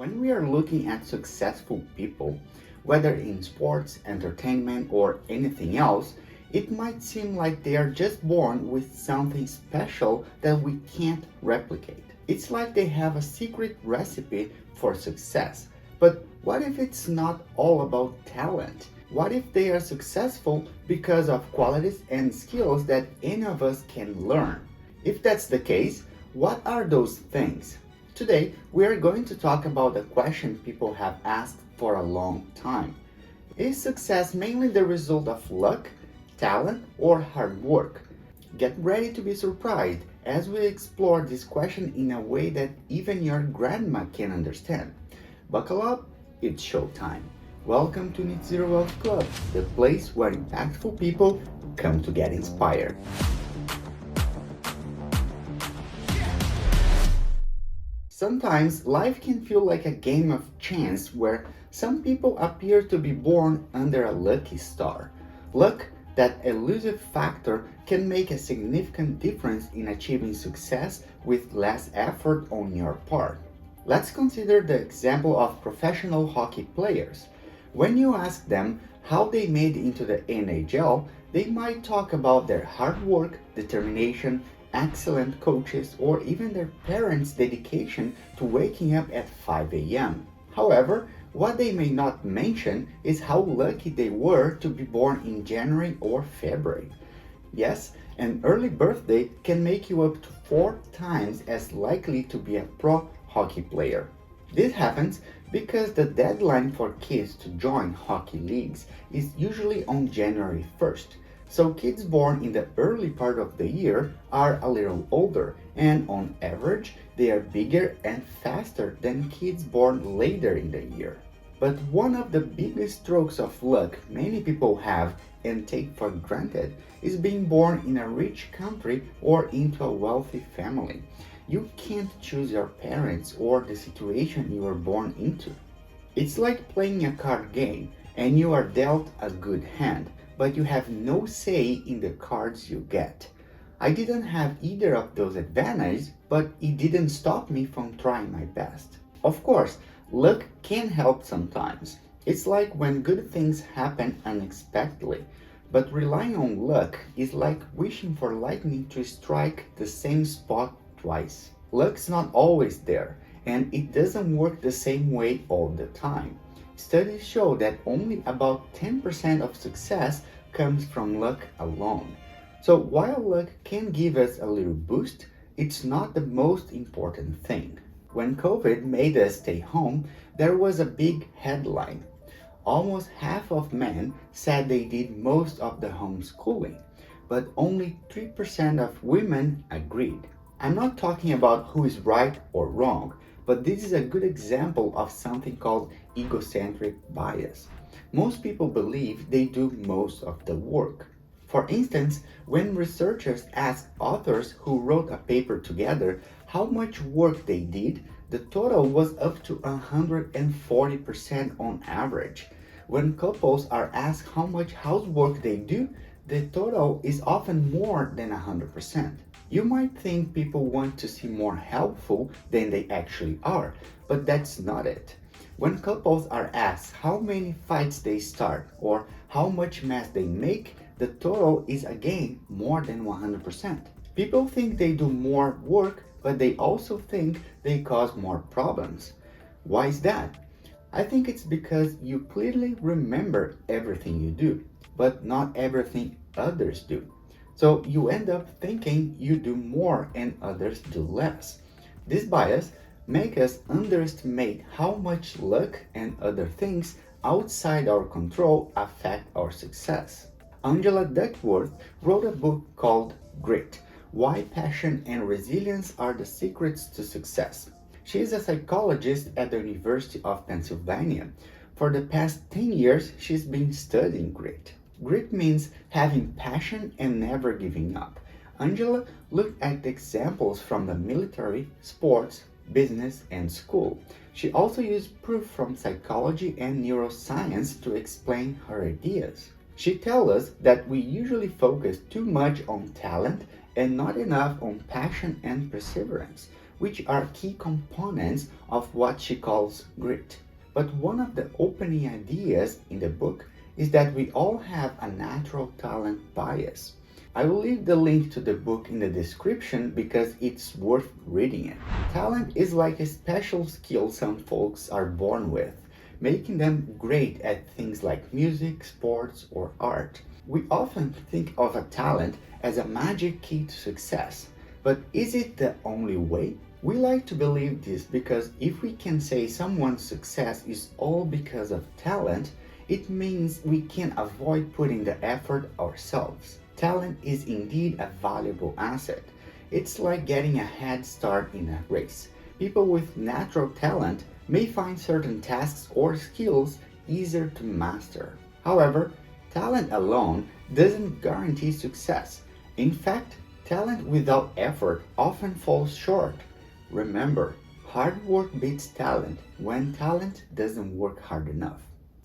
When we are looking at successful people, whether in sports, entertainment, or anything else, it might seem like they are just born with something special that we can't replicate. It's like they have a secret recipe for success. But what if it's not all about talent? What if they are successful because of qualities and skills that any of us can learn? If that's the case, what are those things? Today, we are going to talk about a question people have asked for a long time. Is success mainly the result of luck, talent, or hard work? Get ready to be surprised as we explore this question in a way that even your grandma can understand. Buckle up, it's showtime. Welcome to Nitzero Wealth Club, the place where impactful people come to get inspired. Sometimes life can feel like a game of chance where some people appear to be born under a lucky star. Luck, that elusive factor, can make a significant difference in achieving success with less effort on your part. Let's consider the example of professional hockey players. When you ask them how they made into the NHL, they might talk about their hard work, determination, excellent coaches, or even their parents' dedication to waking up at 5 a.m. However, what they may not mention is how lucky they were to be born in January or February. Yes, an early birthday can make you up to 4 times as likely to be a pro hockey player. This happens because the deadline for kids to join hockey leagues is usually on January 1st. So kids born in the early part of the year are a little older, and on average, they are bigger and faster than kids born later in the year. But one of the biggest strokes of luck many people have and take for granted is being born in a rich country or into a wealthy family. You can't choose your parents or the situation you were born into. It's like playing a card game and you are dealt a good hand, but you have no say in the cards you get. I didn't have either of those advantages, but it didn't stop me from trying my best. Of course, luck can help sometimes. It's like when good things happen unexpectedly. But relying on luck is like wishing for lightning to strike the same spot twice. Luck's not always there, and it doesn't work the same way all the time. Studies show that only about 10% of success comes from luck alone. So while luck can give us a little boost, it's not the most important thing. When COVID made us stay home, there was a big headline. Almost half of men said they did most of the homeschooling, but only 3% of women agreed. I'm not talking about who is right or wrong, but this is a good example of something called egocentric bias. Most people believe they do most of the work. For instance, when researchers asked authors who wrote a paper together how much work they did, the total was up to 140% on average. When couples are asked how much housework they do, the total is often more than 100%. You might think people want to seem more helpful than they actually are, but that's not it. When couples are asked how many fights they start or how much mess they make, the total is again more than 100%. People think they do more work, but they also think they cause more problems. Why is that? I think it's because you clearly remember everything you do, but not everything others do. So you end up thinking you do more and others do less. This bias makes us underestimate how much luck and other things outside our control affect our success. Angela Duckworth wrote a book called Grit: Why Passion and Resilience Are the Secrets to Success. She is a psychologist at the University of Pennsylvania. For the past 10 years, she's been studying grit. Grit means having passion and never giving up. Angela looked at examples from the military, sports, business, and school. She also used proof from psychology and neuroscience to explain her ideas. She tells us that we usually focus too much on talent and not enough on passion and perseverance. which are key components of what she calls grit. But one of the opening ideas in the book is that we all have a natural talent bias. I will leave the link to the book in the description because it's worth reading it. Talent is like a special skill some folks are born with, making them great at things like music, sports, or art. We often think of a talent as a magic key to success, but is it the only way? We like to believe this because if we can say someone's success is all because of talent, it means we can avoid putting the effort ourselves. Talent is indeed a valuable asset. It's like getting a head start in a race. People with natural talent may find certain tasks or skills easier to master. However, talent alone doesn't guarantee success. In fact, talent without effort often falls short. Remember, hard work beats talent when talent doesn't work hard enough.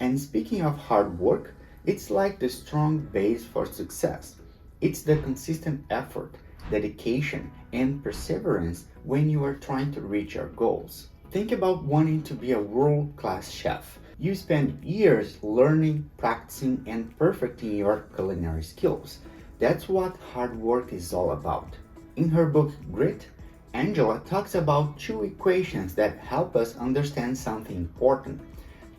And speaking of hard work, it's like the strong base for success. It's the consistent effort, dedication, and perseverance when you are trying to reach your goals. Think about wanting to be a world-class chef. You spend years learning, practicing, and perfecting your culinary skills. That's what hard work is all about. In her book Grit, Angela talks about two equations that help us understand something important.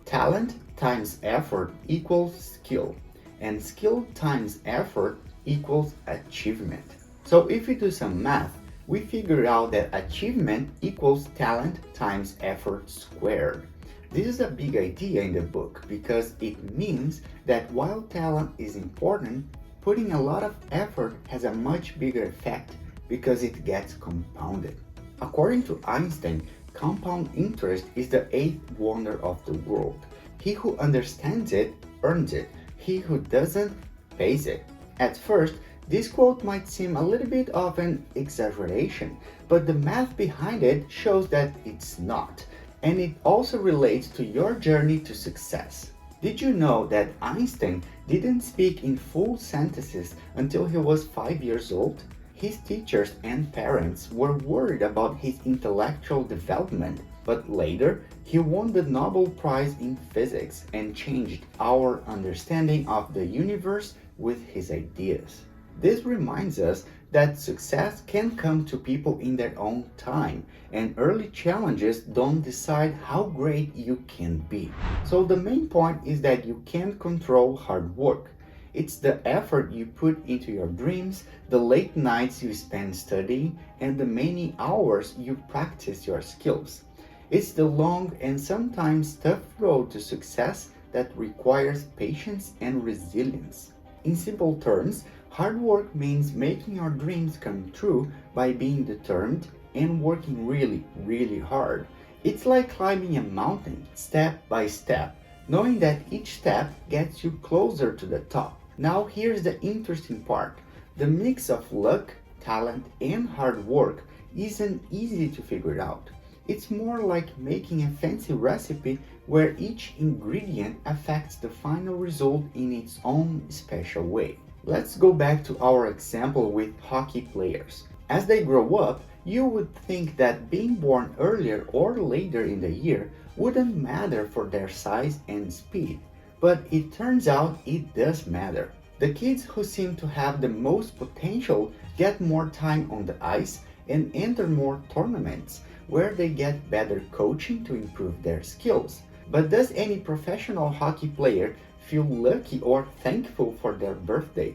Talent times effort equals skill, and skill times effort equals achievement. So if we do some math, we figure out that achievement equals talent times effort squared. This is a big idea in the book because it means that while talent is important, putting a lot of effort has a much bigger effect because it gets compounded. According to Einstein, compound interest is the eighth wonder of the world. He who understands it earns it. He who doesn't pays it. At first, this quote might seem a little bit of an exaggeration, but the math behind it shows that it's not. And it also relates to your journey to success. Did you know that Einstein didn't speak in full sentences until he was 5 years old? His teachers and parents were worried about his intellectual development, but later he won the Nobel Prize in Physics and changed our understanding of the universe with his ideas. This reminds us that success can come to people in their own time, and early challenges don't decide how great you can be. So the main point is that you can't control hard work. It's the effort you put into your dreams, the late nights you spend studying, and the many hours you practice your skills. It's the long and sometimes tough road to success that requires patience and resilience. In simple terms, hard work means making your dreams come true by being determined and working really, really hard. It's like climbing a mountain step by step, knowing that each step gets you closer to the top. Now here's the interesting part. The mix of luck, talent, and hard work isn't easy to figure out. It's more like making a fancy recipe where each ingredient affects the final result in its own special way. Let's go back to our example with hockey players. As they grow up, you would think that being born earlier or later in the year wouldn't matter for their size and speed, but it turns out it does matter. The kids who seem to have the most potential get more time on the ice and enter more tournaments, where they get better coaching to improve their skills. But does any professional hockey player feel lucky or thankful for their birthday?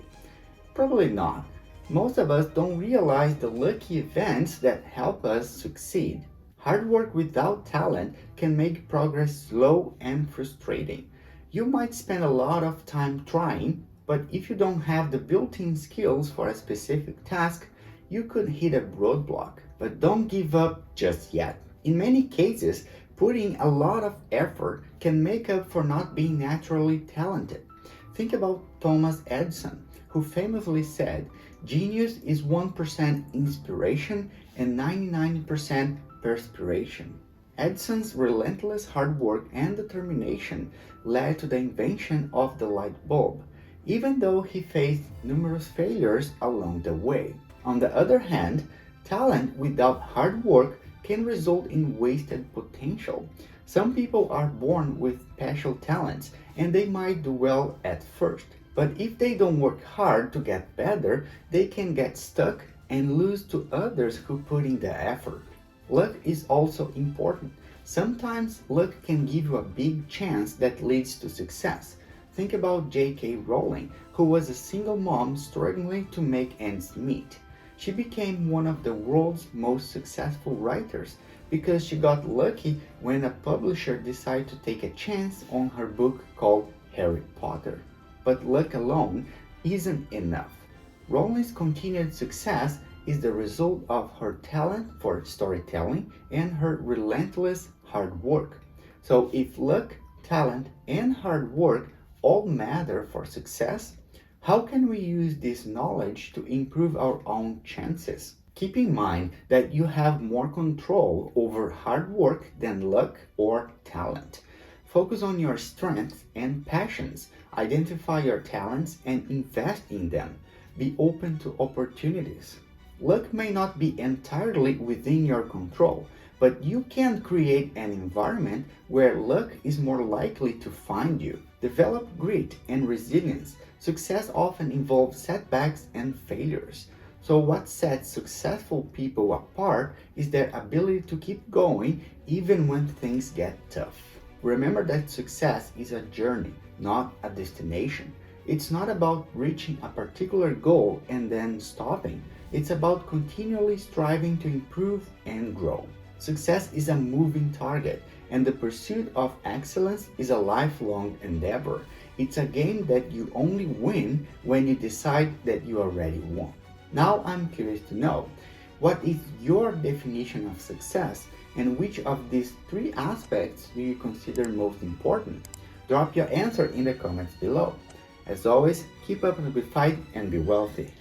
Probably not. Most of us don't realize the lucky events that help us succeed. Hard work without talent can make progress slow and frustrating. You might spend a lot of time trying, but if you don't have the built-in skills for a specific task, you could hit a roadblock. But don't give up just yet. In many cases, putting a lot of effort can make up for not being naturally talented. Think about Thomas Edison, who famously said, "Genius is 1% inspiration and 99% perspiration." Edison's relentless hard work and determination led to the invention of the light bulb, even though he faced numerous failures along the way. On the other hand, talent without hard work can result in wasted potential. Some people are born with special talents and they might do well at first. But if they don't work hard to get better, they can get stuck and lose to others who put in the effort. Luck is also important. Sometimes luck can give you a big chance that leads to success. Think about J.K. Rowling, who was a single mom struggling to make ends meet. She became one of the world's most successful writers because she got lucky when a publisher decided to take a chance on her book called Harry Potter. But luck alone isn't enough. Rowling's continued success is the result of her talent for storytelling and her relentless hard work. So if luck, talent, and hard work all matter for success, how can we use this knowledge to improve our own chances? Keep in mind that you have more control over hard work than luck or talent. Focus on your strengths and passions. Identify your talents and invest in them. Be open to opportunities. Luck may not be entirely within your control, but you can create an environment where luck is more likely to find you. Develop grit and resilience. Success often involves setbacks and failures. So what sets successful people apart is their ability to keep going even when things get tough. Remember that success is a journey, not a destination. It's not about reaching a particular goal and then stopping. It's about continually striving to improve and grow. Success is a moving target, and the pursuit of excellence is a lifelong endeavor. It's a game that you only win when you decide that you already won. Now I'm curious to know, what is your definition of success, and which of these three aspects do you consider most important? Drop your answer in the comments below. As always, keep up the good fight and be wealthy.